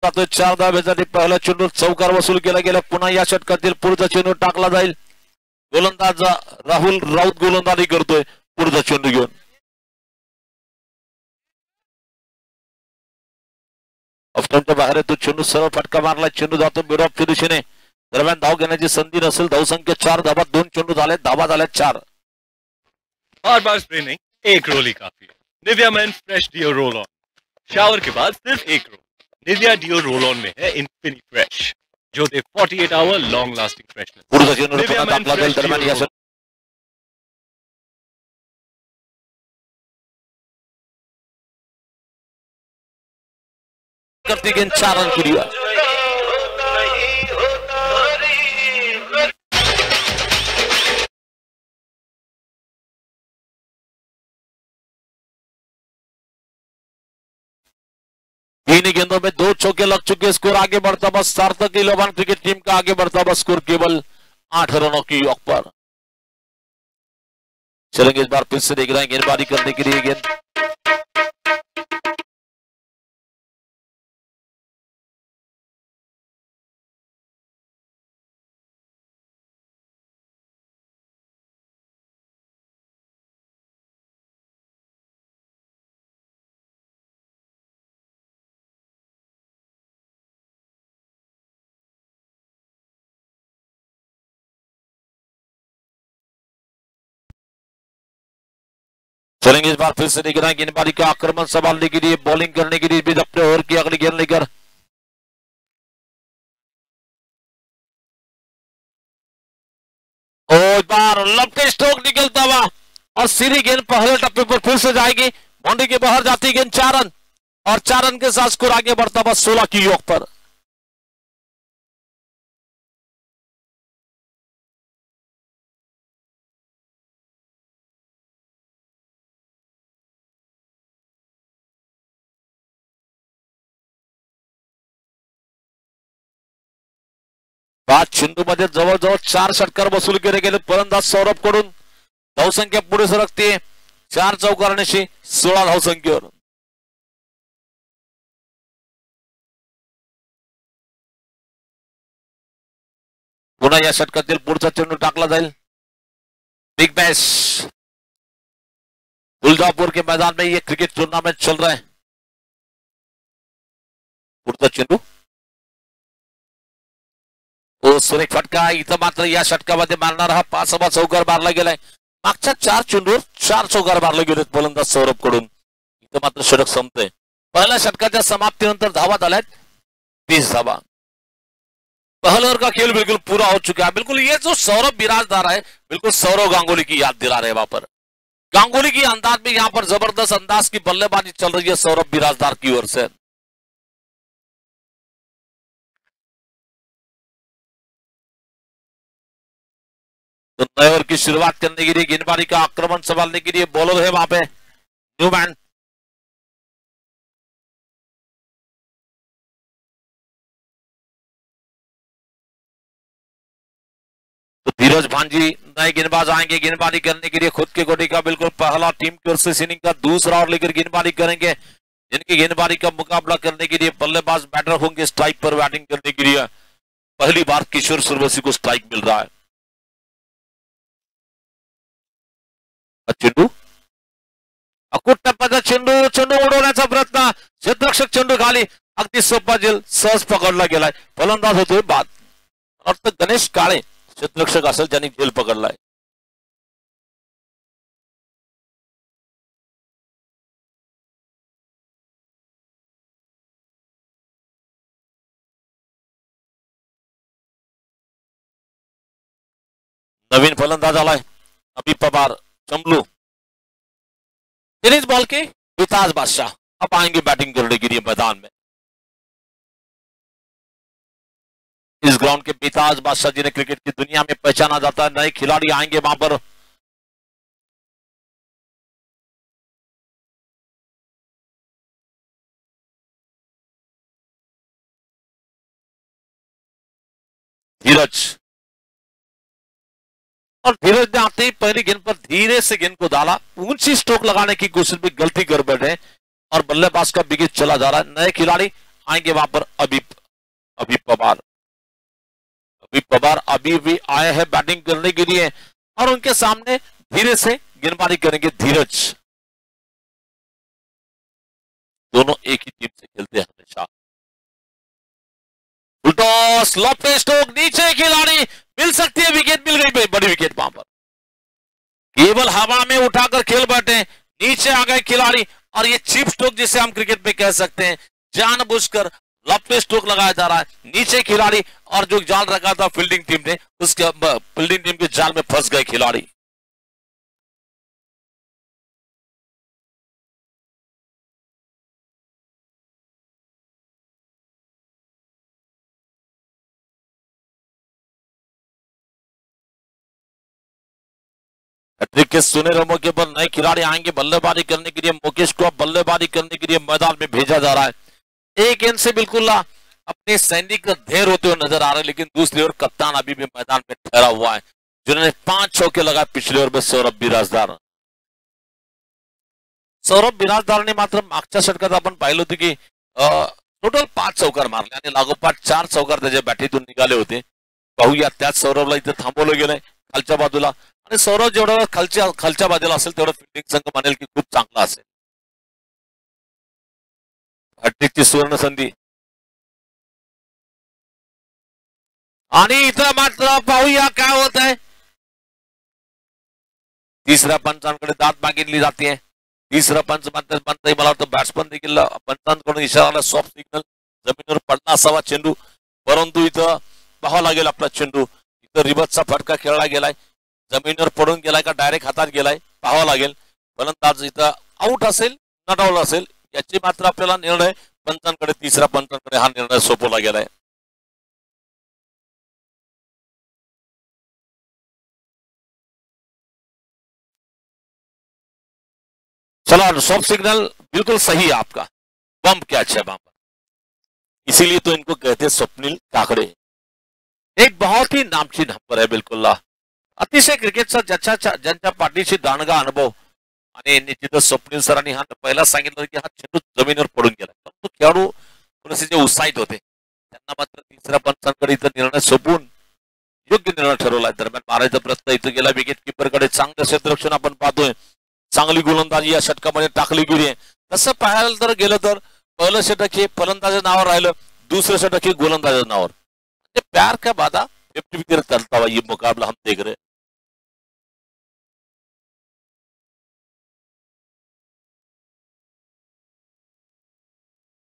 जातोय 4 धाब्यासाठी पहिला चेंडू चौकार वसूल केला गेला. पुन्हा या षटकातील पुढचा चेंडू टाकला जाईल. गोलंदाज राहुल राऊत गोलंदाजी करतोय पुढचा चेंडू घेऊन. ऑफस्टंपच्या बाहेर तो चेंडू सरळ फटका मारला. चेंडू जातो मिड ऑफच्या दिशेने. दरम्यान धाव घेण्याची संधी नसेल. धावसंख्या 4 धाबात 2 चेंडू झाले. धाबा झाल्या 4. बार बार स्प्रे नहीं, एक रोल ही काफी है. Nivea men fresh deo roll on. Shower के बाद सिर्फ एक roll. Nivea deo roll on में है इन्फिनी फ्रेश, जो दे 48 आवर लॉन्ग लास्टिंग फ्रेशनेस. पुढचा चेंडू टाकला जाईल. दरम्यान या करती गेंद 4 रन के लिए. तीन गेंदों में 2 चौके लग चुके. स्कोर आगे बढ़ता बस सार्थक इलेवन क्रिकेट टीम का आगे बढ़ता बस स्कोर केवल 8 रनों की योग पर. चलेंगे इस बार फिर से देख रहे हैं गेंदबाजी करने के लिए. गेंद चलेंगे इस बार फिर से देख रहे हैं गेंदबाजी का आक्रमण संभालने के लिए, बॉलिंग करने के लिए भी अपने ओवर की अगली गेंद लेकर. इस बार लेफ्ट स्ट्रोक निकलता हुआ और सीधी गेंद पहले टप्पे पर फिर से जाएगी. बाउंड्री के बाहर जाती गेंद 4 रन और 4 रन के साथ स्कोर आगे बढ़ता बस 16 की योग पर. चेंडू मध्ये जवळजवळ 4 षटकार वसूल केले गेले. फलंदाज सौरभ कडून धावसंख्या पुढे सरकते 4 चौकारांशी 16 धावसंख्येवर. पुन्हा या षटकातील पुढचा चेंडू टाकला जाईल. बिग बैश गुलजापुर के मैदान में ये क्रिकेट टूर्नामेंट चल रहा है. पुढचा चेंडू सुरेख फटका. इथं मात्र या षटकामध्ये मारणारा हा 5 चौकार मारला गेलाय. मागच्या 4 चेंडूवर 4 चौकार मारले गेलेत फलंदाज सौरभ कडून. इथं मात्र षटक संपतंय. पहिल्या षटकाच्या समाप्तीनंतर धावा झाल्यात 30 धावा. पहले ओवर का खेल बिल्कुल पूरा हो चुका है. बिल्कुल ये जो सौरभ बिराजदार है बिल्कुल सौरव गांगुली की याद दिला रहे. वहां पर गांगुली की अंदाज में यहाँ पर जबरदस्त अंदाज की बल्लेबाजी चल रही है सौरभ बिराजदार की ओर से. तो नए ओवर की शुरुआत करने के लिए गेंदबाजी का आक्रमण संभालने के लिए बॉलर है वहां पे न्यूमैन. तो धीरज भांजी नए गेंदबाज आएंगे गेंदबाजी करने के लिए. खुद के कोटी का बिल्कुल पहला टीम की ओर से इनिंग का दूसरा ओवर लेकर गेंदबाजी करेंगे. जिनकी गेंदबाजी का मुकाबला करने के लिए बल्लेबाज बैटर होंगे स्ट्राइक पर बैटिंग करने के लिए. पहली बार किशोर सूर्यवंशी को स्ट्राइक मिल रहा है. चेंडू अकूट टप्प्याचा चेंडू चेंडू उडवण्याचा प्रयत्न. क्षेत्ररक्षक चेंडू खाली अगदी सोपा जेल सहज पकडला गेलाय. फलंदाज होतोय बाद. अर्थ गणेश काळे क्षेत्ररक्षक असेल ज्यांनी झेल पकडलाय. नवीन फलंदाज आलाय अभी पवार चमलू. टेनिस बॉल के बेताज बादशाह अब आएंगे बैटिंग करने के लिए मैदान में. इस ग्राउंड के बेताज बादशाह जिन्हें क्रिकेट की दुनिया में पहचाना जाता है. नए खिलाड़ी आएंगे वहां पर. धीरज और धीरज ने आते ही पहली गेंद पर धीरे से गेंद को डाला. ऊंची स्ट्रोक लगाने की कोशिश भी गलती कर बैठे और बल्लेबाज का विकेट चला जा रहा है. नए खिलाड़ी आएंगे वहां पर अभी अभी पवार। अभी पवार अभी भी आए हैं बैटिंग करने के लिए और उनके सामने धीरे से गेंदबाजी करेंगे धीरज। दोनों एक ही टीम से खेलते हैं हमेशा। टॉस लॉफ्ट स्ट्रोक नीचे खिलाड़ी मिल सकती है, विकेट मिल गई, बड़ी विकेट वहां पर केवल हवा में उठाकर खेल बैठे, नीचे आ गए खिलाड़ी और ये चिप स्ट्रोक जिसे हम क्रिकेट में कह सकते हैं, जानबूझकर लॉफ्ट स्ट्रोक लगाया जा रहा है। नीचे खिलाड़ी और जो जाल रखा था फील्डिंग टीम ने, उसके फील्डिंग टीम के जाल में फंस गए खिलाड़ी। के सुनहरे मौके पर नए खिलाड़ी आएंगे बल्लेबाजी करने के लिए। मुकेश को अब बल्लेबाजी करने के लिए मैदान में भेजा जा रहा है। एक गेंद से बिल्कुल अपने सैनिक ढेर होते हुए नजर आ रहे हैं, लेकिन दूसरी ओर कप्तान अभी भी मैदान में ठहरा हुआ है, जिन्होंने 5 चौके लगाए पिछले ओवर में। सौरभ बिराजदार ने मात्र मागच्या षटकात आपण पाहिलं होतं की टोटल 5 चौकार मारले आणि लागोपाठ 4 चौकार त्याच्या बॅटीतून निघाले होते। पाहूया त्याच सौरभला इथे थांबवलं गेलंय खालच्या बाजूला, आणि सौरभ जेवढं खालच्या बाजूला असेल तेवढं फील्डिंग संघ मानेल की खूप चांगला असेल। हॅट्रिकची सुवर्ण संधी आणि इथं मात्र पाहूया काय होत आहे। तिसऱ्या पंचांकडे दाद मागितली जाते। तिसरा पंच म्हणताय मला वाटतं बॅट्समन देखील पंचांकडून इशारा, सॉफ्ट सिग्नल, जमिनीवर पडला असावा चेंडू, परंतु इथं पाहावं लागेल आपला चेंडू इथं रिवर्सचा फटका खेळला गेलाय, जमिनीवर पडून गेलाय का डायरेक्ट हातात गेलाय पाहावं लागेल। फलंदाज इथं आउट असेल नॉट आउट असेल याची मात्र आपल्याला निर्णय पंचांकडे, तिसऱ्या पंचांकडे हा निर्णय सोपवला गेलाय। चला सॉफ्ट सिग्नल बिल्कुल सही है आपका, बम्प कैच है वहां पर, इसीलिए तो इनको कहते हैं स्वप्निल काकडे। एक बहुत ही नामची नंबर है बिल्कुल, अतिशय क्रिकेटचा ज्यांच्या पाठीशी दांडगा अनुभव, आणि निश्चितच स्वप्नील सरांनी हा पहिला सांगितलं की हा चेंडू जमिनीवर पडून गेला, परंतु खेळाडू थोडेसे जे उत्साहित होते त्यांना मात्र तिसऱ्या पंचांकडे इथं निर्णय सोपवून योग्य निर्णय ठरवला। दरम्यान मारायचा प्रयत्न इथं गेला विकेट किपरकडे, चांगलं क्षेत्ररक्षण आपण पाहतोय, चांगली गोलंदाजी या षटकामध्ये टाकली गेली आहे। तसं पाहायला तर गेलं तर पहिलं षटक हे फलंदाजाच्या नावावर राहिलं, दुसरं षटक हे गोलंदाजाच्या नावावर। प्यार का वादा 50-50 चलता हुआ ये मुकाबला हम देख रहे हैं।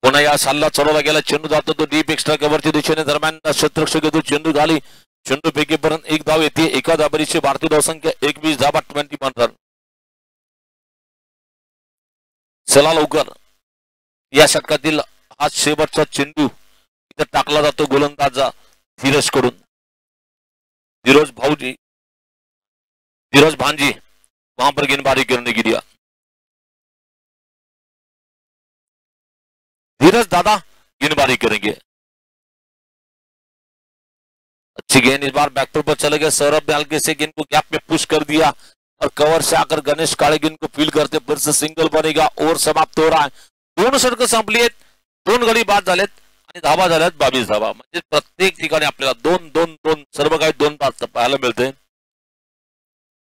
पुन्हा या सालला चढवला गेला चेंडू, जातो तो डीप एक्स्ट्रा कव्हरच्या दिशेने, दरम्यान क्षेत्ररक्षक येतो, चेंडू घाली, चेंडू फेकीपर्यंत एक धाव येते, एका धाबरीची भारतीय धावसंख्या 21 धाबा 21 रन। चला लवकर या षटकातील हा शेवटचा चेंडू इथं टाकला जातो गोलंदाज धीरज कडून, धीरज भांजी वहां पर गेंदबाजी करने के लिए। धीरज दादा गेंदबाजी करेंगे, अच्छी गेंद इस बार बैकफुट पर चले गए, सौरभ ने हल्के से गेंद को गैप में पुश कर दिया और कवर से आकर गणेश काळे गेंद को फील करते, फिर से सिंगल बनेगा, ओव्हर समाप्त हो रहा है। 2 षटकं संपली आहेत, 2 गडी बाद झालेत आणि धावा झाल्यात 22 धावा, म्हणजे प्रत्येक ठिकाणी आपल्याला 2-2-2 सर्व काही 2 तास पाहायला मिळते।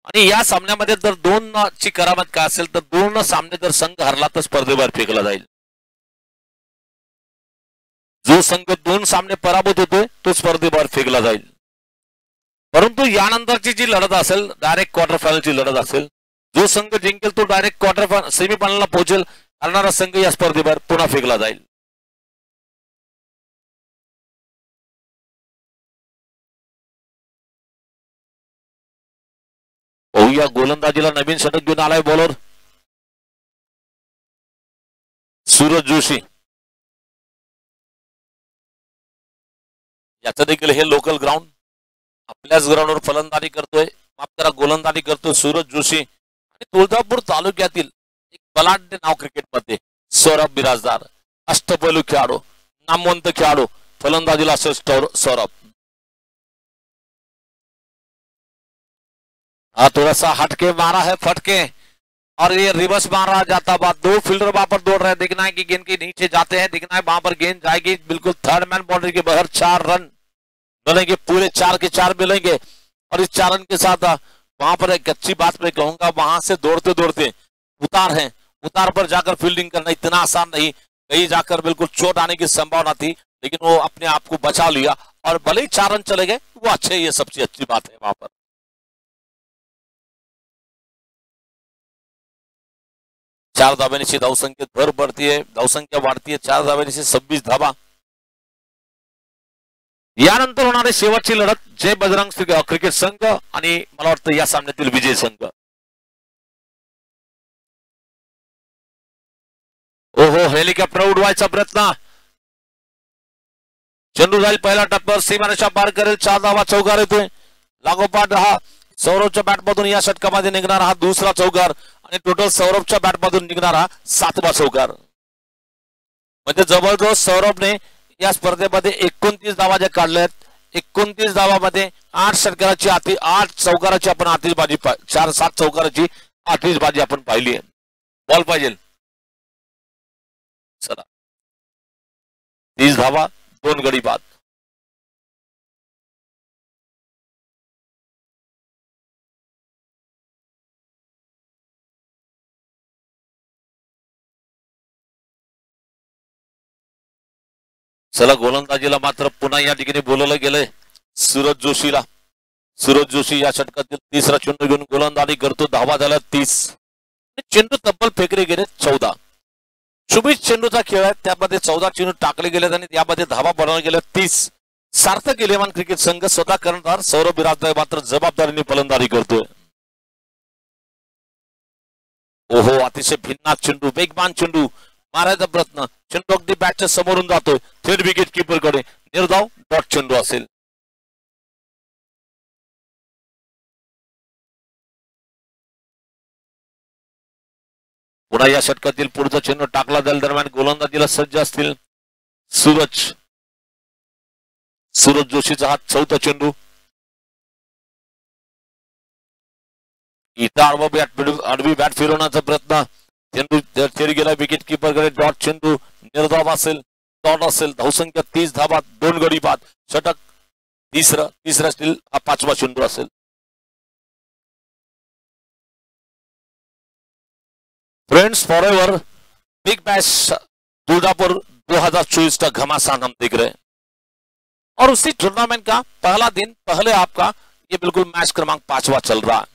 आणि या सामन्यामध्ये जर 2 ची करामत काय असेल तर 2 सामने जर संघ हरला तर स्पर्धेबाहेर फेकला जाईल। जो संघ 2 सामने पराभूत होतोय तो स्पर्धेबाहेर फेकला जाईल। परंतु यानंतरची जी लढत असेल डायरेक्ट क्वार्टर फायनलची लढत असेल, जो संघ जिंकेल तो डायरेक्ट क्वार्टर सेमीफायनलला पोहोचेल, हरणारा संघ या स्पर्धेबाहेर पुन्हा फेकला जाईल। या गोलंदाजीला नवीन षटक घेऊन आलाय बॉलर सूरज जोशी, याचं देखील हे लोकल ग्राउंड, आपल्याच ग्राउंडवर फलंदाजी करतोय, माफ करा गोलंदाजी करतोय सूरज जोशी, आणि तुळजापूर तालुक्यातील एक बलाढ्य नाव क्रिकेटमध्ये सौरभ बिराजदार, अष्टपैलू खेळाडू, नामवंत खेळाडू, फलंदाजीला असेल सौरभ। हाँ थोड़ा सा हटके मारा है फटके, और ये रिवर्स मारा जाता बाद 2 फील्डर वहां पर दौड़ रहे हैं। देखना है कि गेंद के नीचे जाते हैं, देखना है वहां पर गेंद जाएगी बिल्कुल थर्ड मैन बाउंड्री के बाहर। 4 रन मिलेंगे, पूरे 4 के 4 मिलेंगे। और इस 4 रन के साथ वहां पर एक अच्छी बात मैं कहूंगा, वहां से दौड़ते दौड़ते उतार है, उतार पर जाकर फील्डिंग करना इतना आसान नहीं, कहीं जाकर बिल्कुल चोट आने की संभावना थी, लेकिन वो अपने आप को बचा लिया और भले ही 4 रन चले गए वो अच्छे, ये सबसे अच्छी बात है वहां पर। चार धाब्यानिशी धावसंख्येत भर पडतीये, धावसंख्या वाढतीये, 4 धाब्यानिशी 26 धाबा। यानंतर होणारी शेवटची लढत जय बजरंग क्रिकेट संघ आणि मला वाटतं या सामन्यातील विजय संघ। ओहो, हेलिकॉप्टर उडवायचा प्रयत्न, चेंडू जाईल पहिल्या टप्प्यावर, सीमारेषा पार करेल, 4 धावा चौकार येतोय लागोपाठ हा सौरभच्या बॅटमधून या षटकामध्ये निघणारा हा दुसरा चौकार आणि टोटल सौरभच्या बॅटमधून निघणारा 7वा चौकार। म्हणजे जवळजवळ सौरभने या स्पर्धेमध्ये 29 धावा ज्या काढल्यात, 29 धावामध्ये 8 षटकाराची 8 चौकाराची आपण आतिषबाजी 4-7 चौकाराची आतिषबाजी आपण पाहिली आहे। बॉल पाहिजे, चला 30 धावा 2 गडी बाद। चला गोलंदाजीला मात्र पुन्हा या ठिकाणी बोलवलं गेलंय सूरज जोशीला। सूरज जोशी या षटकातील 3रा चेंडू घेऊन गोलंदाजी करतो, धावा झाल्या 30, चेंडू तब्बल फेकले गेले 14। 24 चेंडूचा खेळ आहे, त्यामध्ये 14 चेंडू टाकले गेलेत आणि त्यामध्ये धावा बनवल्या गेल्या 30। सार्थक इलेव्हन क्रिकेट संघ स्वतः कर्णधार सौरभ बिराजदार मात्र जबाबदारीने फलंदाजी करतोय। ओहो, अतिशय भिन्नाट चेंडू, वेगवान चेंडू मारायचा प्रयत्न, चेंडू अगदी बॅटच्या समोरून जातोय थेट विकेट किपर कडे, निर्धाव डॉट चेंडू असेल। पुन्हा या षटकातील पुढचा चेंडू टाकला जाईल, दरम्यान गोलंदाजीला सज्ज असतील सूरज जोशीचा हा 4था चेंडू। इथं आडवी बॅट फिरवण्याचा प्रयत्न, चेंडू थेट गेला विकेट किपर कडे, डॉट चेंडू, निर्धाव असेल, डॉट असेल, धावसंख्या 30 धावा 2 गडी बाद। षटक तिसरा स्टील हा 5वा चेंडू असेल। Friends forever big bash Durgapur 2024 का घमासान हम देख रहे हैं और उसी टूर्नामेंट का पहला दिन, पहले आपका ये बिल्कुल मैच क्रमांक 5वां चल रहा है।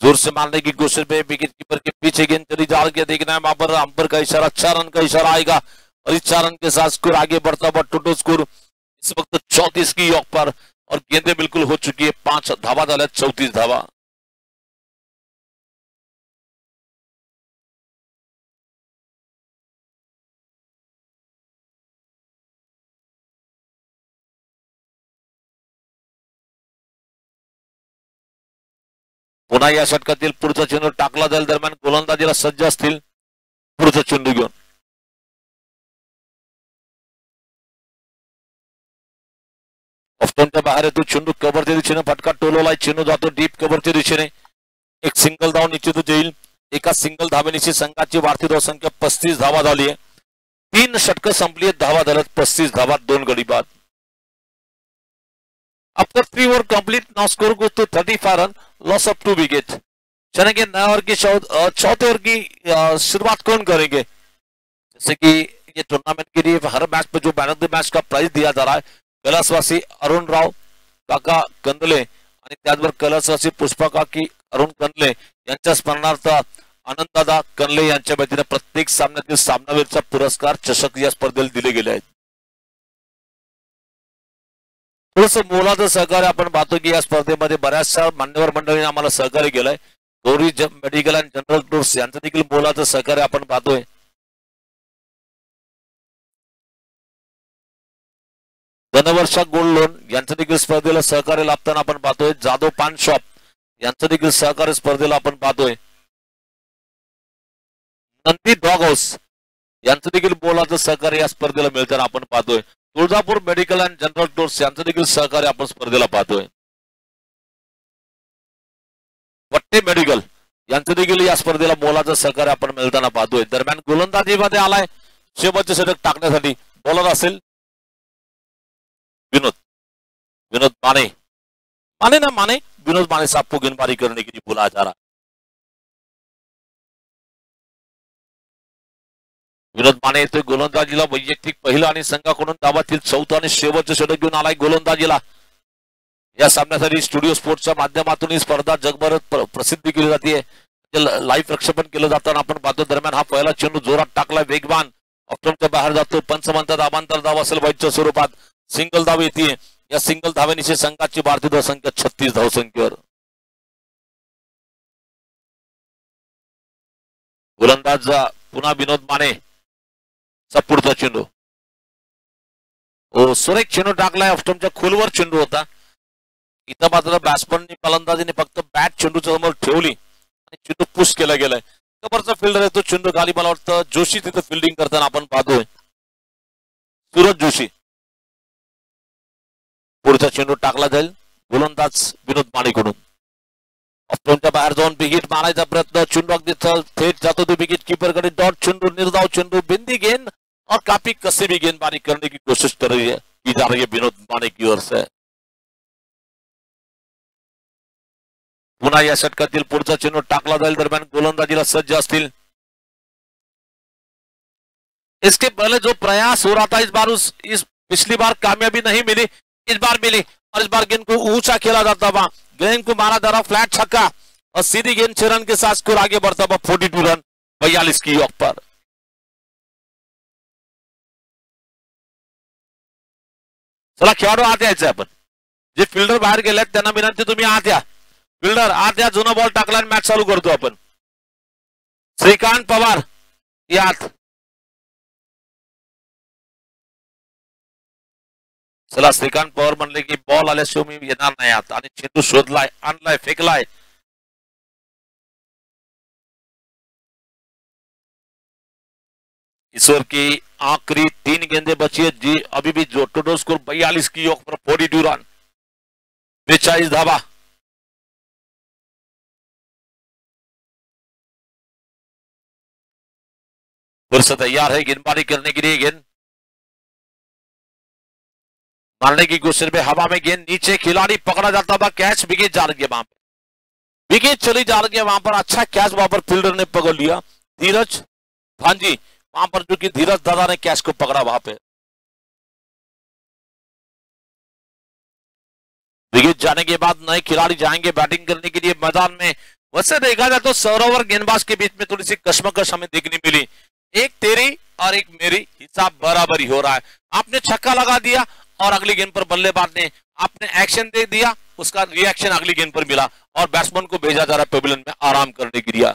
जोर से मारने की कोशिश में विकेट कीपर के पीछे गेंद चली जा रही है, देखना है वहां पर अंपर का इशारा, 4 रन का इशारा आएगा और इस 4 रन के साथ स्कोर आगे बढ़ता हुआ टोटल स्कोर इस वक्त 34 की योग पर और गेंदें बिल्कुल हो चुकी है 5 धावा डाले 34 धावा। पुन्हा या षटकातील पुढचा चेंडू टाकला जाईल, दरम्यान गोलंदाजीला सज्ज असतील पुढचा चेंडू घेऊन। ऑफ्टनच्या बाहेर येतो चेंडू, कव्हरच्या दिशेने फटका टोलवलाय, चेंडू जातो डीप कव्हरच्या दिशेने, एक सिंगल धाव निश्चितच येईल। एका सिंगल धावेनिशी संघाची वाढती धावसंख्या 35 धावा झाली आहे। 3 षटकं संपली आहेत, धावा झाल्यात 35 धावा 2 गडी बाद। After 3 over complete, now score goes to 35 run, loss of 2 wicket। चलेंगे नए ओवर की चौथे ओवर की शुरुआत कौन करेंगे? जैसे कि ये टूर्नामेंट के लिए हर मैच पे जो मैन ऑफ द मैच का प्राइज दिया जा रहा है, कैलासवासी अरुण राव काका कंदले आणि त्याचबरोबर कैलासवासी पुष्पा काकी अरुण कंदले यांच्या स्मरणार्थ आनंददादा कंदले यांच्या वतीने प्रत्येक सामन्यातील सामनावीरचा पुरस्कार चषक या स्पर्धेला दिले गेले आहेत। थोडस मोलाचं सहकार्य आपण पाहतो की या स्पर्धेमध्ये बऱ्याचशा मान्यवर मंडळींनी आम्हाला सहकार्य केलंय। Gauri medical and general tours यांचं देखील मोलाचं सहकार्य आपण पाहतोय। धनवर्षा गोल्ड लोन यांचं देखील स्पर्धेला सहकार्य लाभताना आपण पाहतोय। जाधव पान शॉप यांचं देखील सहकार्य स्पर्धेला आपण पाहतोय। नंदी डॉग हाऊस यांचं देखील मोलाचं सहकार्य या स्पर्धेला मिळताना आपण पाहतोय। Tuljapur medical and general tours यांचं देखील सहकार्य आपण स्पर्धेला पाहतोय। वट्टे आणि मेडिकल यांचं देखील या स्पर्धेला मोलाचं सहकार्य आपण मिळताना पाहतोय. दरम्यान गोलंदाजीमध्ये आलाय शेवटचे षटक टाकण्यासाठी बॉलर असेल विनोद विनोद माने माने ना माने विनोद माने साहब को गेंदबाजी करने के लिए बुलाया जा रहा. विनोद माने येतोय गोलंदाजीला. वैयक्तिक पहिलं आणि संघाकडून धावातील चौथं आणि शेवटचं षटक घेऊन आलाय गोलंदाजीला. या सामन्यासाठी स्टुडिओ स्पोर्ट्सच्या माध्यमातून ही स्पर्धा जगभरात प्रसिद्ध केली जाते. लाईव्ह प्रक्षेपण केलं जाताना आपण पाहतो. दरम्यान हा पहिला चेंडू जोरात टाकला, वेगवान ऑप्शनच्या बाहेर जातो. पंच म्हणतात आबांतर धाव असेल वाईटच्या स्वरूपात. सिंगल धाव येते. या सिंगल धावेनिशी संघाची भारतीय धावसंख्या 36 धावसंख्येवर. गोलंदाज पुन्हा विनोद माने चा पुढचा चेंडू. सुरेख चेंडू टाकलाय. ऑप्शनच्या खोलवर चेंडू होता. इथं मात्र बॅट्समननी फलंदाजीने फक्त बॅट चेंडूच्या समोर ठेवली आणि चेंडू पुश केला गेलाय. कबरचा फिल्डर आहे तो चेंडू खाली. मला वाटतं जोशी तिथं फिल्डिंग करताना आपण पाहतोय. सूरज जोशी. पुढचा चेंडू टाकला जाईल गोलंदाज विनोद मानेकडून. ऑप्शनच्या बाहेर जाऊन बिगिट मारायचा प्रयत्न. चेंडू अगदी थेट जातो तो विकेट कीपर कडे. डॉट चेंडू, निर्धाव चेंडू, बिंदी गेंद और काफी कसी भी गेंदबाजी करने की कोशिश कर रही है की जा रही है विनोद माने की ओर से. पुन्हा या षटकातील पुढचा चेंडू टाकला जाईल. दरम्यान गोलंदाजीला सज्ज असतील. इसके पहले जो प्रयास हो रहा था इस पिछली बार कामयाबी नहीं मिली, इस बार मिली. और इस बार गेंद को ऊंचा खेला जाता हुआ, गेंद को मारा जा रहा फ्लैट छक्का और सीधी गेंद 6 रन के साथ स्कोर आगे बढ़ता हुआ 42 रन 42 की योग पर. चला खेळाडू आत यायचं आपण. जे फिल्डर बाहेर गेलेत त्यांना विनंती तुम्ही आत या. फिल्डर आत या. जुना बॉल टाकला आणि मॅच चालू करतो आपण. श्रीकांत पवार यात. चला श्रीकांत पवार म्हणले की बॉल आल्याशिवाय मी येणार नाही आत. आणि चेंडू शोधलाय, आणलाय, फेकलाय. ईश्वर की आखिरी 3 गेंदें बची है जी. अभी भी जो टोटल स्कोर 42 की योग पर 42 रन 42 धावा. पुरुष तैयार है गेंदबाजी करने के लिए. गेंद मारने की कोशिश में हवा में गेंद नीचे, खिलाड़ी पकड़ा जाता हुआ कैच. विकेट जा रही है वहां पे, विकेट चली जा रही है वहां पर. अच्छा कैच वहां पर फील्डर ने पकड़ लिया. धीरज भांजी वहां पर जो कि धीरज दादा ने कैच को पकड़ा वहां पे. विकेट जाने के बाद नए खिलाड़ी जाएंगे बैटिंग करने के लिए मैदान में. वैसे देखा जाए तो सौरव और गेंदबाज के बीच में थोड़ी सी कश्मकश हमें देखने मिली. एक तेरी और एक मेरी हिसाब बराबर ही हो रहा है. आपने छक्का लगा दिया और अगली गेंद पर बल्लेबाज ने आपने एक्शन दे दिया, उसका रिएक्शन अगली गेंद पर मिला और बैट्समैन को भेजा जा रहा है पेविलियन में आराम करने के लिए.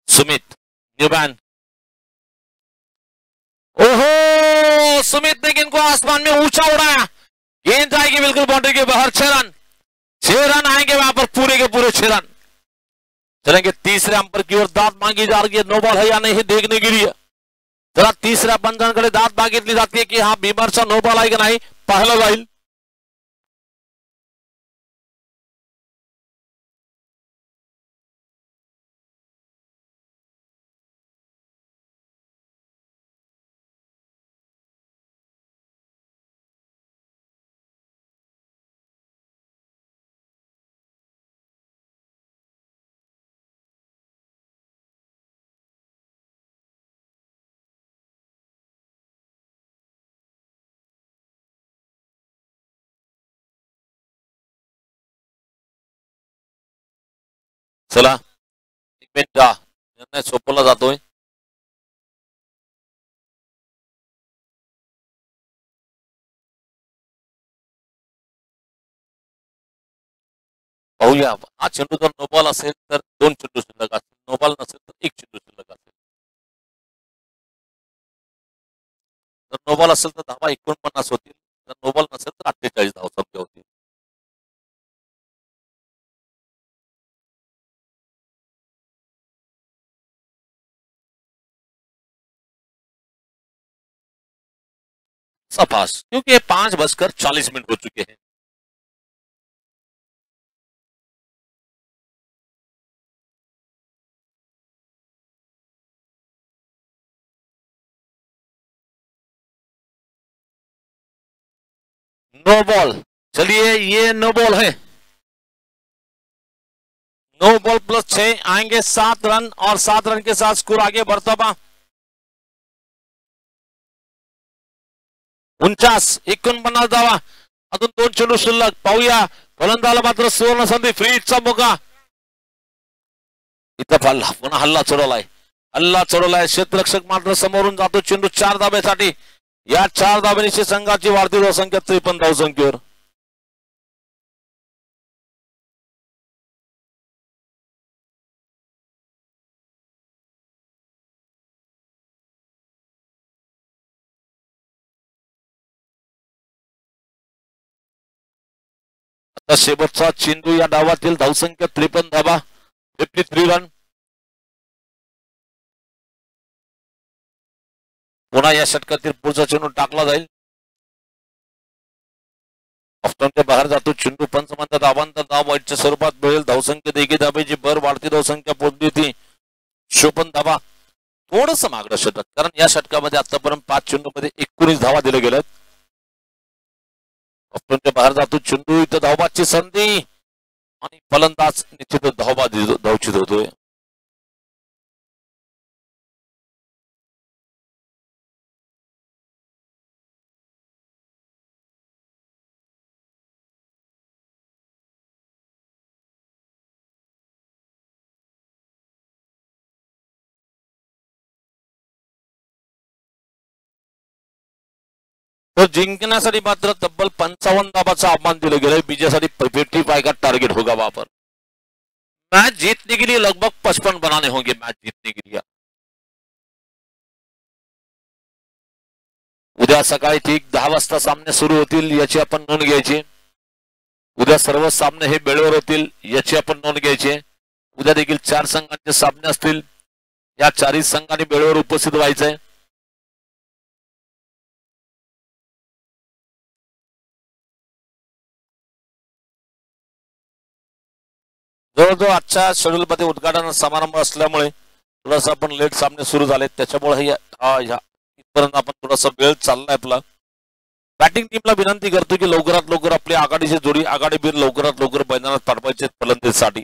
सुमित न्यूमैन. ओहो, सुमित ने गेंद को आसमान में ऊंचा उड़ाया. गेंद जाएगी बिल्कुल बाउंड्री के बाहर. 6 रन, 6 रन आएंगे वहां पर पूरे के पूरे 6 रन. चलेंगे तीसरे अंपर की ओर. दांत मांगी जा रही है, नो बॉल है या नहीं देखने के लिए. जरा तिसऱ्या पंचांकडे दांत मागितली जाते की हा भीमरचा नो बॉल आहे की नाही पाहिलं जाईल. चला 1 मिनिट निर्णय सोपवला जातोय. पाहूया हा चेंडू जर नो बॉल असेल तर 2 चेंडू शिल्लक असेल, नो बॉल नसेल तर 1 चेंडू शिल्लक असेल. जर नो बॉल असेल तर धावा 49 होतील, जर नो बॉल नसेल तर 48 धावसंख्या होतील. सफास, क्योंकि 5:40 हो चुके हैं. नो बॉल, चलिए ये नो बॉल है. नो बॉल प्लस 6 आएंगे 7 रन और 7 रन के साथ स्कोर आगे बढ़ता हुआ 49 धावा. अजून 2 चेंडू शिल्लक. पाहूया फलंदाला मात्र सुवर्ण संधी, फ्रीजचा मोका. इथं पुन्हा हल्ला चढवलाय. क्षेत्ररक्षक मात्र समोरून जातो. चेंडू 4 धाब्यासाठी. या 4 धाब्यांची संघाची वाढती धावसंख्या 53 धावसंख्येवर. आता शेवटचा चेंडू. या डावातील धावसंख्या 53 धाबा, 53 रन. पुन्हा या षटकातील पुढचा चेंडू टाकला जाईल. ऑफ्टनच्या बाहेर जातो चेंडू. पंच म्हणतात धावांतर धाव वाईटच्या स्वरूपात मिळेल. धावसंख्या देखील धाब्याची भर वाढती धावसंख्या पोहोचली होती 56 धावा. थोडस मागणं षटक, कारण या षटकामध्ये आतापर्यंत 5 चेंडू मध्ये 19 धावा दिल्या गेल्यात. ऑफ्टनच्या बाहेर जातो चेंडू. इथं धावबाची संधी आणि फलंदाज निश्चितच धावचित होतोय. तर जिंकण्यासाठी मात्र तब्बल 55 धाबाचं आव्हान दिलं गेलं. विजयासाठी 55 का टारगेट होगा वहां पर. मैच जीतने के लिए लगभग 55 बनाने होंगे. मैच जीतने के लिए उद्या सकाळी ठीक 10 वाजता सामने सुरू होतील, याची आपण नोंद घ्यायची. उद्या सर्व सामने हे वेळेवर होतील, याची आपण नोंद घ्यायची. उद्या देखील 4 संघांचे सामने असतील. या 4ही संघांनी वेळेवर उपस्थित व्हायचंय. जवळजवळ आजच्या शेड्यूल मध्ये उद्घाटन समारंभ असल्यामुळे थोडासा आपण लेट सामने सुरू झाले, त्याच्यामुळे इथपर्यंत आपण थोडासा वेळ चाललाय आपला. बॅटिंग टीमला विनंती करतो की लवकरात लवकर आपली आघाडीची जोडी आघाडीवीर लवकरात लवकर मैदानात पाठवायचे फलंदाजीसाठी.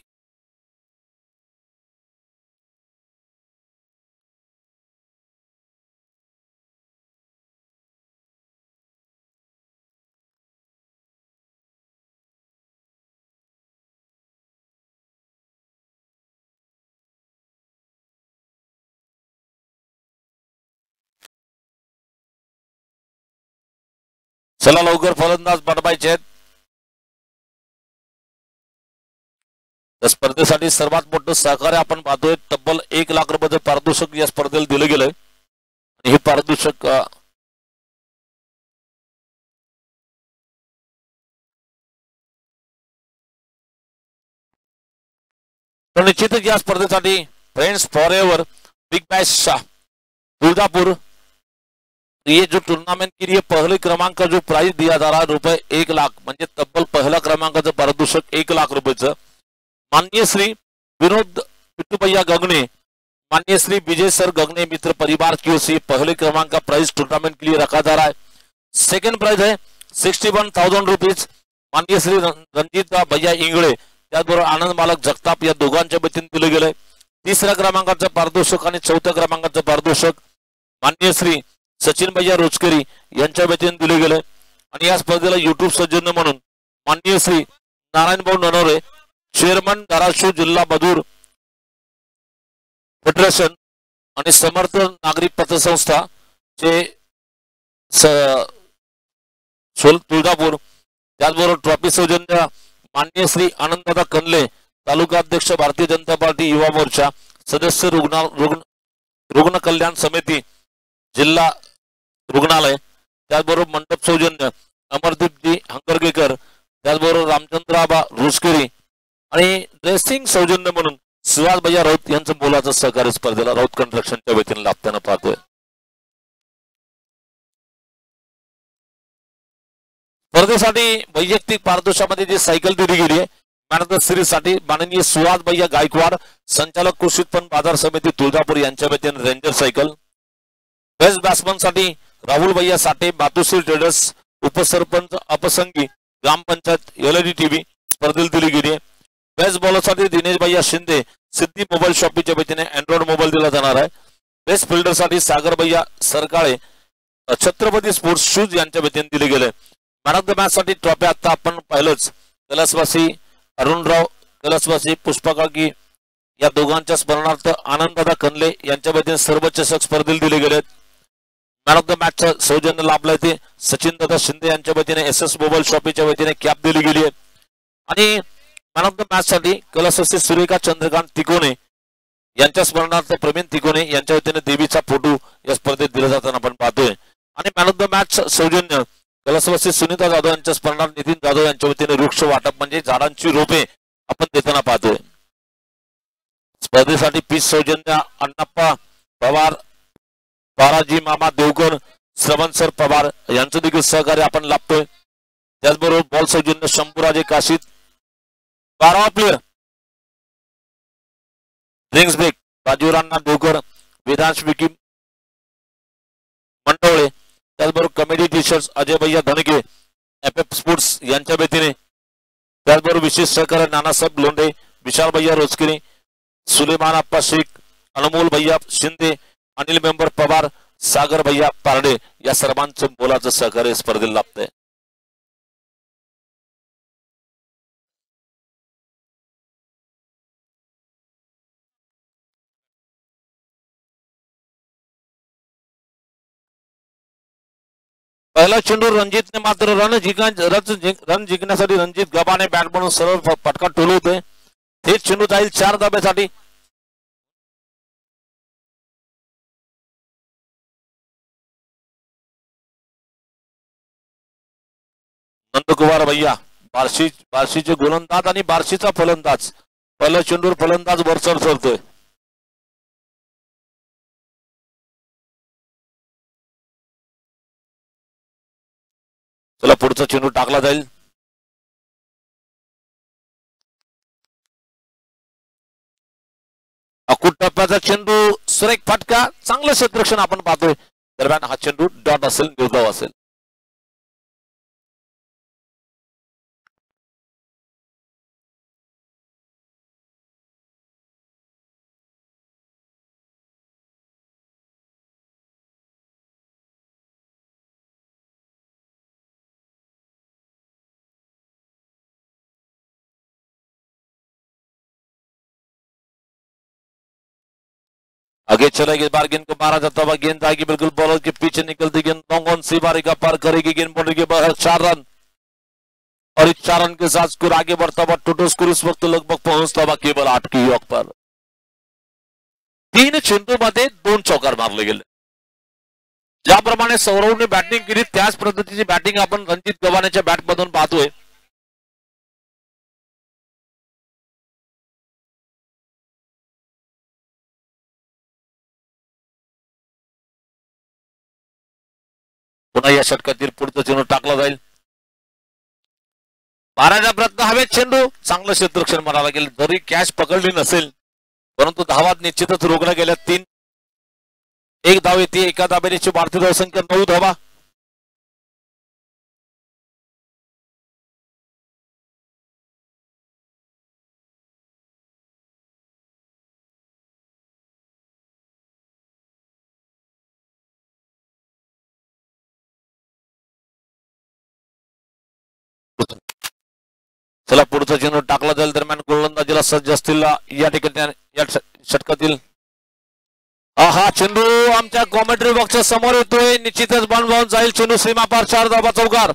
चला लवकर फलंदाज पाठवायचे आहेत. या स्पर्धेसाठी सर्वात मोठं सहकार्य आपण पाहतोय. तब्बल 1 लाख रुपयाचं पारितोषिक या स्पर्धेला दिलं गेलंय. आणि हे पारितोषिक निश्चितच या स्पर्धेसाठी friends forever big Bash Tuljapur, ये जो टूर्नामेंट के लिए पहले क्रमांक का जो प्राइज दिया जा रहा है रुपए 1 लाख, म्हणजे तब्बल पहिला क्रमांकाचं पारितोषिक 1 लाख रुपयाचं. माननीय श्री विनोद पिट्टू भैया गगने, माननीय श्री विजय सर गगने मित्र परिवार की ओर से पहले क्रमांक का प्राइज टूर्नामेंट के लिए रखा जा रहा है. सेकंड प्राइज है 61,000 रुपीज. माननीय श्री रणजित भैया इंगळे, त्याचबरोबर आनंद मालक जगताप या दोघांच्या वतीने दिले गेले. तिसऱ्या क्रमांकाचं पारितोषिक आणि चौथ्या क्रमांकाचं पारितोषिक माननीय श्री सचिन भैया रोचकरी यांच्या वतीने दिले गेले. आणि या स्पर्धेला युट्यूब सौजन्य म्हणून माननीय श्री नारायण भाऊ ननवरे, चेअरमन धाराशिव जिल्हा मजूर फेडरेशन आणि समर्थ नागरिक पतसंस्था चे तुळजापूर, त्याचबरोबर ट्रॉफी सौजन्य माननीय श्री आनंददादा कनले, तालुका अध्यक्ष भारतीय जनता पार्टी युवा मोर्चा, सदस्य रुग्ण कल्याण समिती जिल्हा रुग्णालय, त्याचबरोबर मंडप सौजन्य अमरदीपजी हंगरगेकर, त्याचबरोबर रामचंद्राबा रुसकेरी आणि ड्रेसिंग सौजन्य म्हणून सुहास भैया राऊत यांचं मोलाचं सहकार्य स्पर्धेला राऊत कन्स्ट्रक्शनच्या वतीने लाभताना पाहतोय. स्पर्धेसाठी वैयक्तिक पारितोषिकामध्ये जी सायकल दिली गेली आहे, मॅन ऑफ द सिरीज साठी माननीय सुहास भैया गायकवाड, संचालक कृषी उत्पन्न बाजार समिती तुळजापूर यांच्या वतीने रेंजर सायकल. बेस्ट बॅट्समन साठी राहुल भैया साठे, मातुश्री ट्रेडर्स, उपसरपंच अपसंगी ग्रामपंचायत एलईडी टीव्ही स्पर्धेला दिली गेली आहे. बेस्ट बॉलर साठी दिनेश भैया शिंदे, सिद्धी मोबाईल शॉपीच्या वतीने अँड्रॉइड मोबाईल दिला जाणार आहे. बेस्ट फिल्डर साठी सागर भैया सरकाळे, छत्रपती स्पोर्ट्स शूज यांच्या वतीने दिले गेले. मॅन ऑफ द मॅच साठी ट्रॉफी आता आपण पाहिलंच, कैलासवासी अरुणराव कैलासवासी पुष्पकाकी या दोघांच्या स्मरणार्थ आनंददादा कनले यांच्या वतीने सर्व चषक स्पर्धेला दिले गेले. मॅन ऑफ द मॅचचं सौजन्य लाभलंय ते सचिन दादा शिंदे यांच्या वतीने एसएस मोबाईल शॉपीच्या वतीने कॅप दिली गेली आहे. आणि मॅन ऑफ द मॅच साठी कैलासवासी सुरेखा चंद्रकांत तिकोने यांच्या स्मरणार्थ प्रवीण तिकोने यांच्या वतीने देवीचा फोटो या स्पर्धेत दिला जाताना आपण पाहतोय. आणि मॅन ऑफ द मॅच सौजन्य कैलासवासी सुनीता जाधव यांच्या स्मरणार्थ नितीन जाधव यांच्या वतीने वृक्ष वाटप म्हणजे झाडांची रोपे आपण देताना पाहतोय. स्पर्धेसाठी पीच सौजन्य अण्णाप्पा पवार, बाराजी मामा देवकर, श्रवण सर पवार यांचं देखील सहकार्य आपण लाभतोय. त्याचबरोबर बॉल सौजन्य Shambhuraje काशीत, 12 player drinks break राजीवराणा Devkar, Vedansh Vicky मंडवळे, त्याचबरोबर कमेडी टी शर्ट्स अजय भैया धनगे, एफएफ स्पोर्ट्स यांच्या वतीने, त्याचबरोबर विशेष सहकार्य नानासाहेब लोंढे, विशाल भैया रोजकिरी, सुलेमान अप्पा शेख, अनमोल भैया शिंदे, अनिल मेंबर पवार, सागर भैया पारडे या सर्वांचं मोलाचं सहकार्य स्पर्धेला लाभतंय. पहिला चेंडू रणजितने मात्र रन जिंकण्यासाठी रणजित गबाने बॅट बनवून सरळ फटका टोलवतोय. थेट चेंडू जाईल 4 धाब्यासाठी. नंदकुमार भैया बार्शीचे गोलंदाज आणि बार्शीचा फलंदाज, पहिला चेंडूवर फलंदाज वरचढ ठरतोय. चला पुढचा चेंडू टाकला जाईल. अकुट टप्प्याचा चेंडू, सुरेख फटका, चांगलं क्षेत्ररक्षण आपण पाहतोय. दरम्यान हा चेंडू डॉट असेल, निर्धाव असेल. आगे चलेगी बार गेंद को मारा जाता हुआ, गेंद आएगी बिल्कुल बॉलर के पीछे निकलती गेंद लॉन्ग ऑन सी बारी का पार करेगी गेंद बाउंड्री के बाहर 4 रन. और इस 4 रन के साथ स्कोर आगे बढ़ता हुआ टोटल स्कोर इस वक्त लगभग पहुंचता हुआ केवल 8 की योग पर. 3 चेंडूमध्ये 2 चौकार मारले गेले. ज्याप्रमाणे सौरवने बॅटिंग केली त्याच पद्धतीची बॅटिंग आपण रणजित गव्हाणेच्या बॅट मधून पाहतोय. पुन्हा या षटकातील पुढचा चेंडू टाकला जाईल. मारायचा प्रयत्न हवेत चेंडू, चांगलं क्षेत्ररक्षण मारायला गेलं. जरी कॅच पकडली नसेल परंतु धावात निश्चितच रोखल्या गेल्या. 3 एक धाव येते. एका धाब्याची भारतीय धावसंख्या 9 धावा. चला पुढचा चेंडू टाकला जाईल. दरम्यान गोलंदाजीला सज्ज असतील या ठिकाणी या षटकातील हा चेंडू आमच्या कॉमेंट्री बॉक्सच्या समोर येतोय. निश्चितच बॉल बाउंस जाईल. चेंडू सीमा पार 4 धावा चौकार.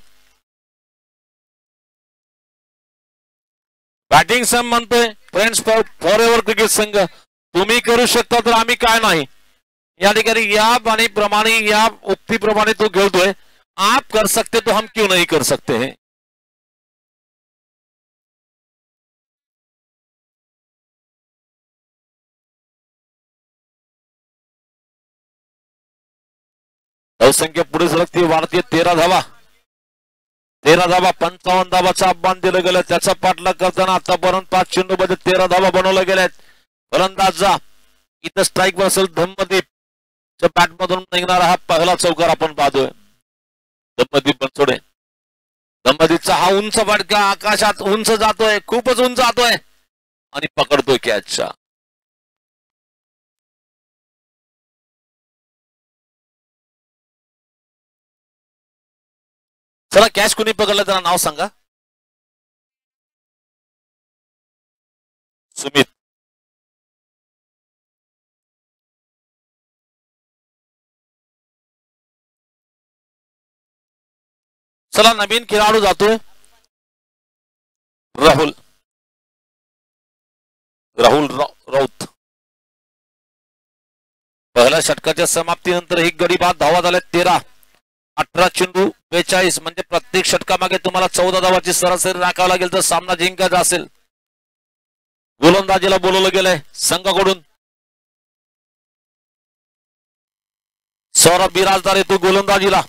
बॅटिंग संघ म्हणतोय फ्रेंड्स फॉर एव्हर क्रिकेट संघ तुम्ही करू शकता तर आम्ही काय नाही. या ठिकाणी या प्रमाणे या उक्तीप्रमाणे तो खेळतोय. आप कर सकते तो हम क्यों नहीं कर सकते हैं. धावसंख्या पुढे सरकते वाढते 13 धावा. 13 धावा 55 धावाचं आव्हान दिलं गेलं. त्याचा पाठलाग करताना आतापर्यंत 5 चेंडूमध्ये 13 धावा बनवल्या गेल्यात. फलंदाज इथं स्ट्राईक असेल धम्मदीप बॅट मधून निघणारा हा पहिला चौकार आपण पाहतोय. धम्मदीप बनसोडे. धम्मदीपचा हा उंच फटका आकाशात उंच जातोय. खूपच उंच जातोय आणि पकडतोय कॅचचा. चला कॅच कुणी पकडलं त्याला नाव सांगा. सुमित. चला नवीन खेळाडू जातोय राहुल राऊत. पहिल्या षटकाच्या समाप्तीनंतर एक गडी बाद धावा झाल्या 13. 18 चेंडू 42 म्हणजे प्रत्येक षटकामागे तुम्हाला 14 धावाची सरासरी राखावं लागेल तर सामना जिंकायचा असेल. गोलंदाजीला बोलवलं गेलंय संघाकडून. सौरभ बिराजदार येतो गोलंदाजीला.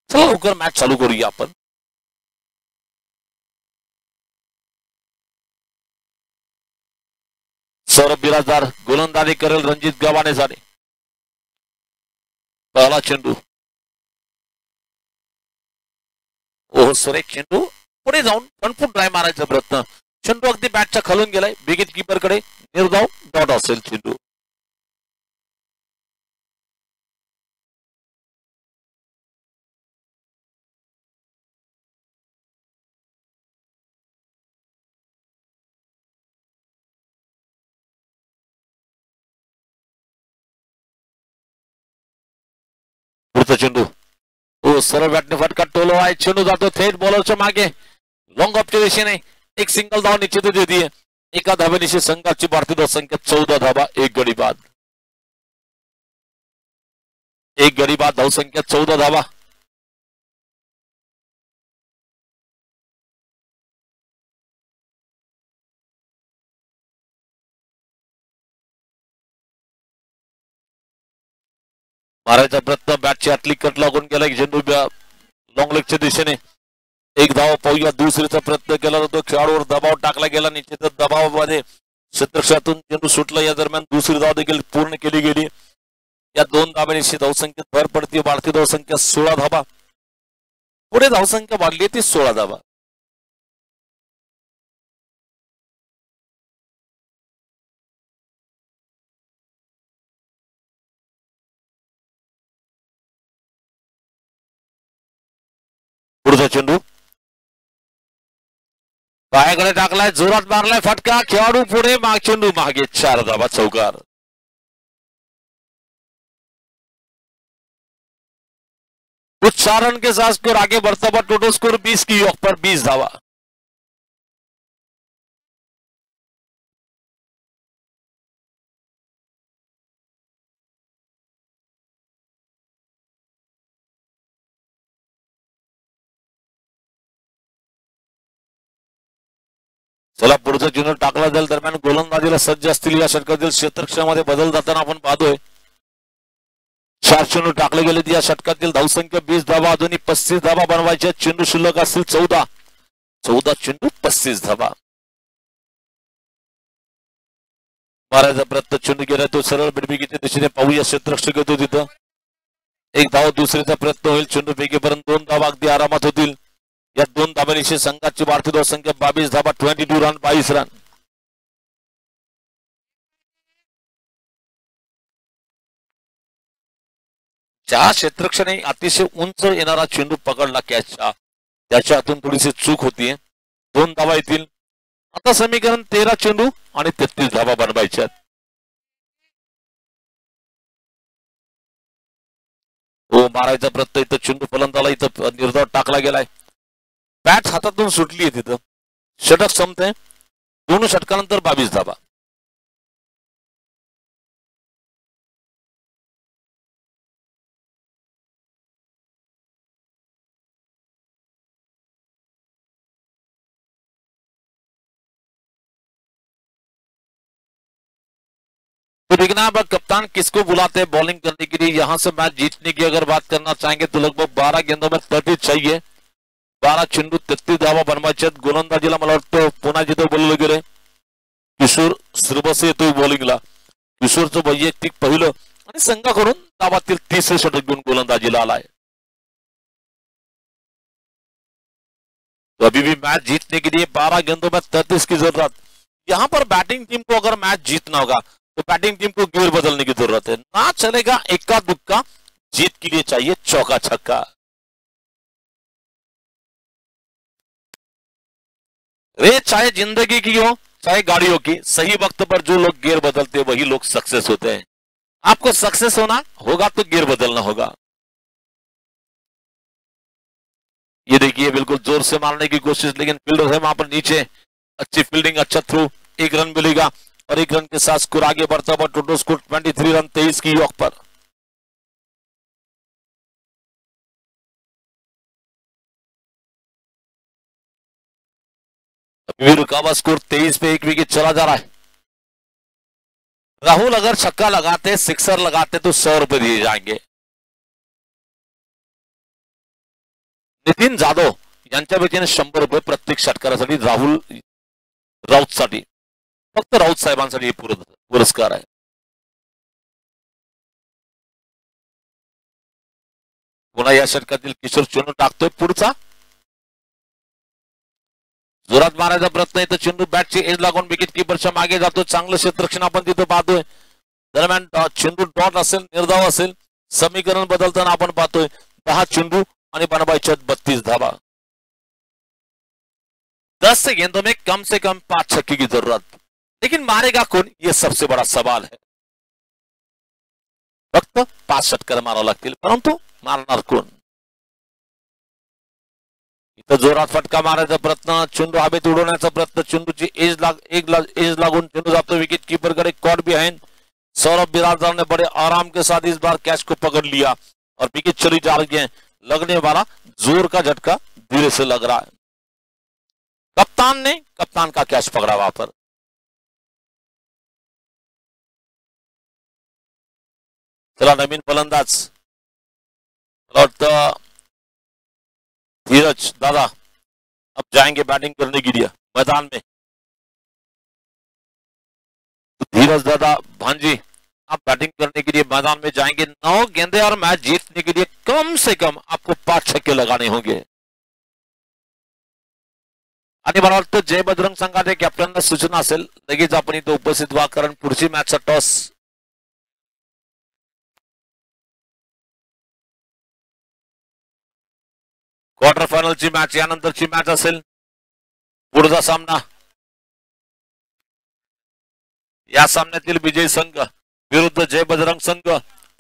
चला लवकर मॅच चालू करूया आपण. सौरभ बिराजदार गोलंदाजी करेल रणजित गव्हाणे झाले. पहिला चेंडू. ओह सुरेख चेंडू पुढे जाऊन फनफूट ड्राय मारायचा प्रयत्न. चेंडू अगदी बॅटच्या खालून गेलाय. विकेट किपर कडे निर्धाव डॉट असेल चेंडू. पुढचा चेंडू. हो सरळ बॅटने फटका टोलो आहे. चेंडू जातो थेट बॉलरच्या मागे लॉंग ऑफच्या दिशेने. एक सिंगल धाव निश्चित देते. एका धावेनिशी संघाची भारतीय धावसंख्या 14 धावा. एक गडी बाद. एक गडी बाद धावसंख्या 14 धावा. मारायचा प्रयत्न बॅटची आतली कट लागून गेला. चेंडू लॉंग लेगच्या दिशेने. एक धाव पाहूया. दुसरीचा प्रयत्न केला जातो. खेळाडूवर दबाव टाकला गेला. निश्चितच दबावामध्ये क्षेत्रक्षातून चेंडू सुटला. या दरम्यान दुसरी धाव देखील पूर्ण केली गेली. या 2 धावांची धावसंख्येत भर पडते. भारतीय धावसंख्या 16 धावा. पुढे धावसंख्या वाढली ती 16 धावा. पुढचा चेंडू पायाकडे टाकलाय. जोरात मारलाय फटका. खेळाडू पुढे चेंडू मागे. 4 धावा. चौकार. कुछ 4 रन के साथ स्कोर आगे बढ़ता हुआ टोटल स्कोर 20 की ऑफ पर 20 धावा. चला पुढचा चेंडू टाकला जाईल. दरम्यान गोलंदाजीला सज्ज असतील या षटकातील क्षेत्रक्षणामध्ये बदल जाताना आपण पाहतोय. 4 चेंडू टाकले गेले. या षटकातील धावसंख्या 20 धावा. अजूनही 35 धावा बनवायच्या. चेंडू शिल्लक असतील 14 चेंडू 35 धावा. मारायचा प्रयत्न चेंडू गेला तो सरळ बिडबिकीच्या दिशेने. पाहूया क्षेत्ररक्षक येतो तिथं. एक धाव. दुसरीचा प्रयत्न होईल. चेंडू फेकीपर्यंत 2 धावा अगदी आरामात होतील. या 2 धावांनिशी संघाची भारतीय धावसंख्या 22 धावा. 22 रन 22 रन. ज्या क्षेत्रक्षणे अतिशय उंच येणारा चेंडू पकडला कॅचच्या त्याच्या हातून थोडीशी चूक होतीये. 2 धावा येतील. आता समीकरण 13 चेंडू आणि 33 धावा बनवायच्यात. तो मारायचा प्रयत्न, इथं चेंडू फलंदाला इथं निर्धाव टाकला गेलाय, बॅट हातातून सुटली आहे, तिथं षटक संपते. दोन षटकानंतर 22 धावा. तो देखना अब कप्तान किसको बुलाते हैं बॉलिंग करने के लिए. यहां से मैच जीतने की अगर बात करना चाहेंगे तो लगभग 12 गेंदों में 30 चाहिए. 12 चेंडू 33 धावा बनवायचे. गोलंदाजीला मला वाटतं पुन्हा जिथं बोललं गेलंय किशोर श्रीबसे येतोय बॉलिंगला. किशोरचं वैयक्तिक पहिलं आणि संघाकडून धावातील 30 षटक घेऊन गोलंदाजीला आलाय. तो अभी भी मैच जीतने के लिए 12 गेंदों में 33 की जरूरत. यहां पर बैटिंग टीम को अगर मैच जीतना होगा तो बैटिंग टीम को गियर बदलने की जरूरत है. ना चलेगा इक्का दुक्का, जीत के लिए चाहिए चौका छक्का. रेस चाहे जिंदगी की हो चाहे गाड़ियों की, सही वक्त पर जो लोग गियर बदलते हैं वही लोग सक्सेस होते हैं. आपको सक्सेस होना होगा तो गियर बदलना होगा. ये देखिए बिल्कुल जोर से मारने की कोशिश, लेकिन फील्डर है वहां पर नीचे. अच्छी फील्डिंग, अच्छा थ्रू, एक रन मिलेगा और एक रन के साथ स्कोर आगे बढ़ता हुआ. टोटल स्कोर 23 रन 23 की यॉक पर. अभी रुका हुआ स्कोर 23 पे 1 विकेट चला जा रहा है. राहुल अगर छक्का लगाते, सिक्सर लगाते तो 100 रुपए दिए जाएंगे. नितीन जाधव यांच्या वतीने 100 रुपये प्रत्येक षटकारासाठी, राहुल राऊतसाठी, फक्त राऊत साहेबांसाठी पुरस्कार आहे. पुन्हा या षटकातील किशोर चेंडू टाकतोय पुढचा. जोरात मारायचा प्रयत्न, इथं चेंडू बॅटची एज लागून विकेट किपरच्या मागे जातो. चांगलं क्षेत्ररक्षण आपण तिथं पाहतोय. दरम्यान चेंडू डॉट असेल, निर्धाव असेल, समीकरण बदलताना आपण पाहतोय. 10 चेंडू आणि बनवायच्या 32 धावा. 10 गेंदों में कम से कम 5 छक्के की जरूरत. लेकिन मारेगा कौन, ये सबसे बड़ा सवाल है. फक्त 5 षटकार मारावं लागतील, परंतु मारणार कोण. इथं जोरात फटका मारायचा प्रयत्न, चेंडू हवेत उडवण्याचा प्रयत्न, चेंडूची एज लागून चेंडू जातो विकेट कीपर कडे. Caught behind. सौरभ बिराजदार ने बड़े आराम के साथ इस बार कैच को पकड़ लिया और विकेट चली जा रही है. लगने वाला जोर का झटका धीरे से लग रहा है. कप्तान का कैच पकड़ा वहां पर. चला नवीन फलंदाज, और धीरज दादा अब जाएंगे बैटिंग करने के लिए मैदान में. तो धीरज दादा भांजी आप बैटिंग करने के लिए मैदान में जाएंगे. 9 गेंदे और मैच जीतने के लिए कम से कम आपको 5 छक्के लगाने होंगे. आणि मला वाटतं जय बजरंग संघाच्या कॅप्टनला सूचना असेल, लगेच आपण इथं उपस्थित व्हा, कारण पुढची मॅचचा टॉस क्वार्टर फायनलची मॅच, यानंतरची मॅच असेल. पुढचा सामना, या सामन्यातील विजयी संघ विरुद्ध जय बजरंग संघ.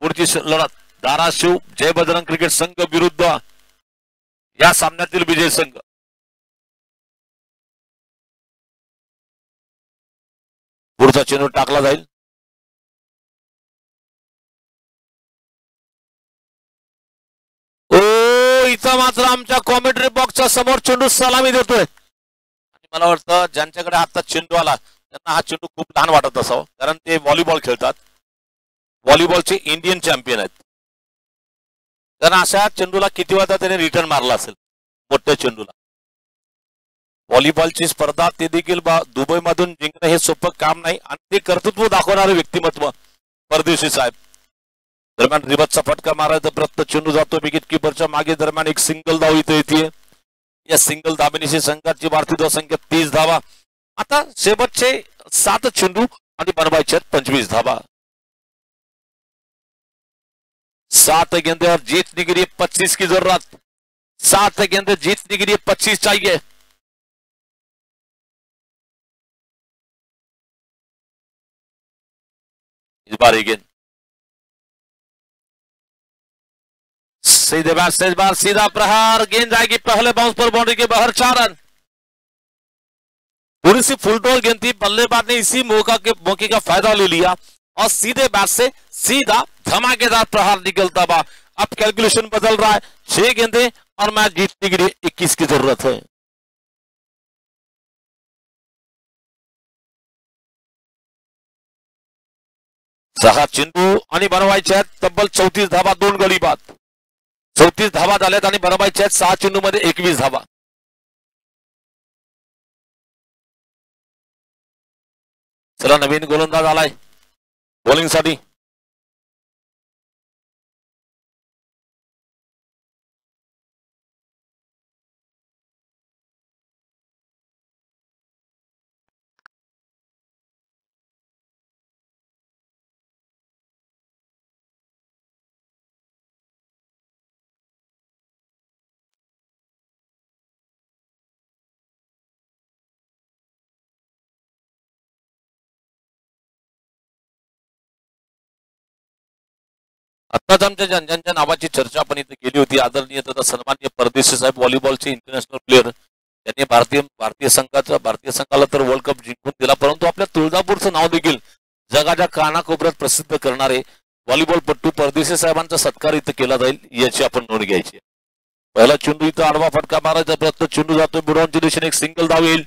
पुढची लढत धाराशिव जय बजरंग क्रिकेट संघ विरुद्ध या सामन्यातील विजयी संघ. पुढचा चेंडू टाकला जाईल. ओ, इथं मात्र आमच्या कॉमेंट्री बॉक्सच्या समोर चेंडू सलामी देतोय. आणि मला वाटतं ज्यांच्याकडे आता चेंडू आला त्यांना हा चेंडू खूप लहान वाटत असावं, कारण ते व्हॉलीबॉल खेळतात, व्हॉलीबॉलचे इंडियन चॅम्पियन आहेत. कारण अशा चेंडूला किती वेळा त्याने रिटर्न मारला असेल, मोठ्या चेंडूला. व्हॉलीबॉलची स्पर्धा ते देखील दुबईमधून जिंकणं हे सोपं काम नाही, आणि ते कर्तृत्व दाखवणारे व्यक्तिमत्व परदेशी साहेब. दरम्यान रिबतचा फटका मारायचा प्रयत्न, चेंडू जातो विकेट किपरच्या मागे. दरम्यान एक सिंगल धाव इथे येते. या सिंगल धाबेनिशी संघाची भारतीय धावसंख्या 30 धावा. आता शेवटचे 7 चेंडू आणि बनवायचे 25 धावा. 7 गेंदे और जीतने के लिए 25 की जरूरत. 7 गेंदे जीतने के लिए 25 चाहिए. इस बार गेंद सीधे बैट से इस बार सीधा प्रहार, गेंद जाएगी पहले बाउंस पर बाउंड्री के बाहर, 4 रन। थोड़ी सी फुलटोल गेंद थी, बल्लेबाज ने इसी मौके का फायदा ले लिया और सीधे बैट से सीधा धमाकेदार प्रहार निकलता हुआ। अब कैलकुलेशन बदल रहा है, 6 गेंदें और मैच जीतने के लिए 21 की जरूरत है। सहा चेंडू आणि बनवायचे आहेत तब्बल 34 धावा, 2 गडी बाद। 34 धावा झाल्यात आणि बनवायचे आहेत 6 चेंडू मध्ये 21 धावा। चला नवीन गोलंदाज आलाय बॉलिंग साठी। आताच आमच्या ज्यांच्या नावाची चर्चा आपण इथे केली होती, आदरणीय तथा सन्माननीय परदेशी साहेब, व्हॉलीबॉलचे इंटरनॅशनल प्लेअर, त्यांनी भारतीय संघाला तर वर्ल्ड कप जिंकून दिला, परंतु आपल्या तुळजापूरचं नाव देखील जगाच्या कानाकोपऱ्यात प्रसिद्ध करणारे व्हॉलीबॉलपट्टू परदेशी साहेबांचा सत्कार इथं केला जाईल, याची आपण नोंद घ्यायची। पहिला चेंडू इथं आडवा फटका मारायचा प्रयत्न, चेंडू जातोय बुडवांच्या दिशेने, एक सिंगल धाव येईल।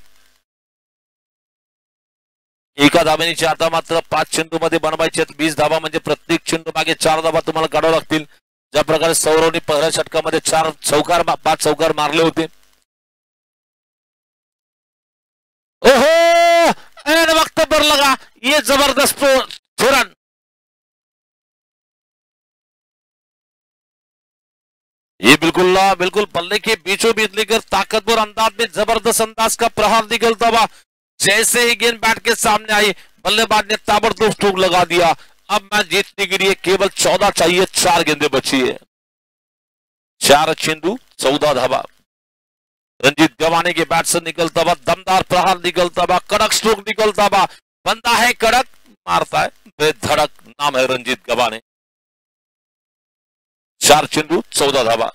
एका धाब्याने आता मात्र 5 चेंडू मध्ये बनवायचे 20 धाबा, म्हणजे प्रत्येक चेंडू मागे 4 धाबा तुम्हाला काढावं लागतील। ज्या प्रकारे सौरवने पहिल्या षटकामध्ये 5 चौकार मारले होते। ओहो, एन वक्त पर लगा ये जबरदस्त रन। ये बिल्कुल पल्ले के बीचों बीच लेकर ताकतवर अंदाज में जबरदस्त अंदाज का प्रहार निकलता हुआ। जैसे ही गेंद बैट के सामने आई, बल्लेबाज ने ताबड़तोड़ स्ट्रोक लगा दिया। अब मैच जीतने के लिए केवल 14 चाहिए, 4 गेंदें बची है। 4 चेंडू 14 धावा। रंजीत गवाने के बैट से निकलता हुआ दमदार प्रहार निकलता हुआ, कड़क स्ट्रोक निकलता हुआ। बंदा है कड़क, मारता है बेधड़क, नाम है रंजीत गवाने। 4 चेंडू 14 धावा।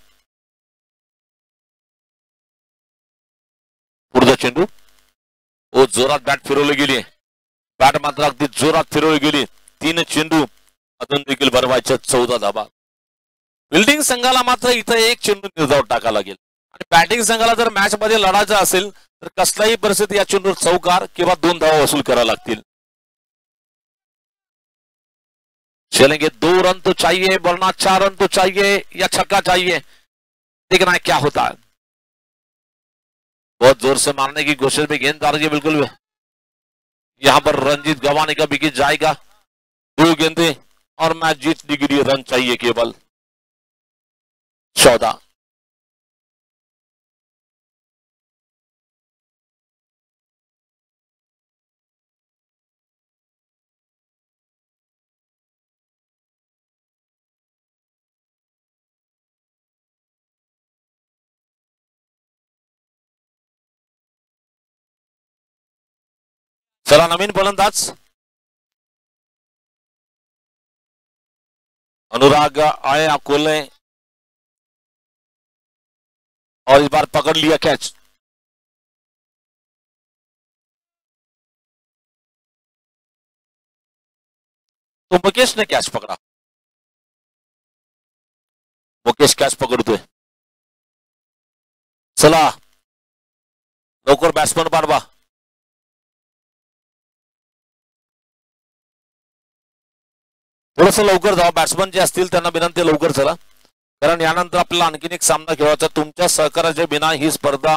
पुढचा चेंडू ओ जोरात बॅट फिरवली गेली, बॅट मात्र अगदी जोरात फिरवली गेली। 3 चेंडू अजून देखील भरवायच्या 14 धाबा। फिल्डिंग संघाला मात्र इथं 1 चेंडू निर्धाव टाकावा लागेल आणि बॅटिंग संघाला जर मॅच मध्ये लढायचं असेल तर कसल्याही परिस्थितीत या चेंडूवर चौकार किंवा 2 धावा वसूल करावा लागतील। चलेंगे, 2 रन तो चाहिए वरना 4 रन तो चाहिए या छक्का चाहिए, देखना है क्या होता है। बहुत जोर से मारने की कोशिश में गेंद आ रही है, बिल्कुल यहां पर रंजीत गवाने का विकेट जाएगा। 2 गेंदें और मैच जीतने के लिए रन चाहिए केवल 14। चला नवीन गोलंदाज अनुराग आए अकोले और इस बार पकड़ लिया कैच। तो मुकेश ने कैच पकड़ा, मुकेश कैच पकडतोय। चला लवकर बॅट्समन पाठवा। थोडस लवकर जावा, बॅट्समन जे असतील त्यांना विनंती लवकर चला, कारण यानंतर आपल्याला आणखीन एक सामना खेळायचा। तुमच्या सहकार्याच्या बिना ही स्पर्धा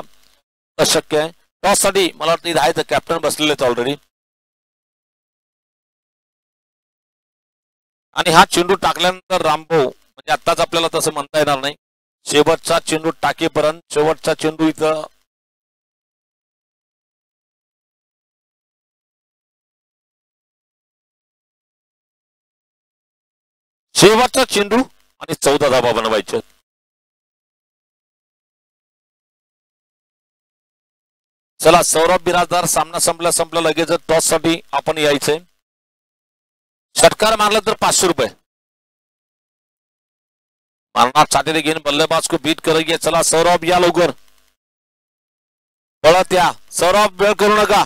अशक्य आहे। टॉस साठी मला वाटतं इथे आहेत कॅप्टन बसलेले आहेत ऑलरेडी, आणि हा चेंडू टाकल्यानंतर रामभाऊ म्हणजे आताच आपल्याला तसं म्हणता येणार नाही, शेवटचा चेंडू टाकेपर्यंत, शेवटचा चेंडू इथं शेवटचा चेंडू आणि 14 धाबा बनवायचे। चला सौरभ बिराजदार, सामना संपला लगेच टॉस साठी आपण यायचंय। षटकार मारला तर 500 रुपये, मारणार छातीने घेऊन बल्लेबाज को बीट करेगी. चला सौरभ या लवकर, पळत या सौरभ, वेळ करू नका.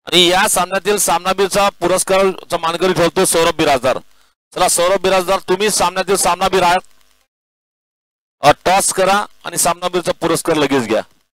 आणि या सामन्यातील सामनावीरचा पुरस्कारचा मानकरी ठरतो सौरभ बिराजदार. चला सौरभ बिराजदार, तुम्ही सामन्यातील सामनावीर आहात. टॉस करा आणि सामनावीरचा पुरस्कार लगेच घ्या.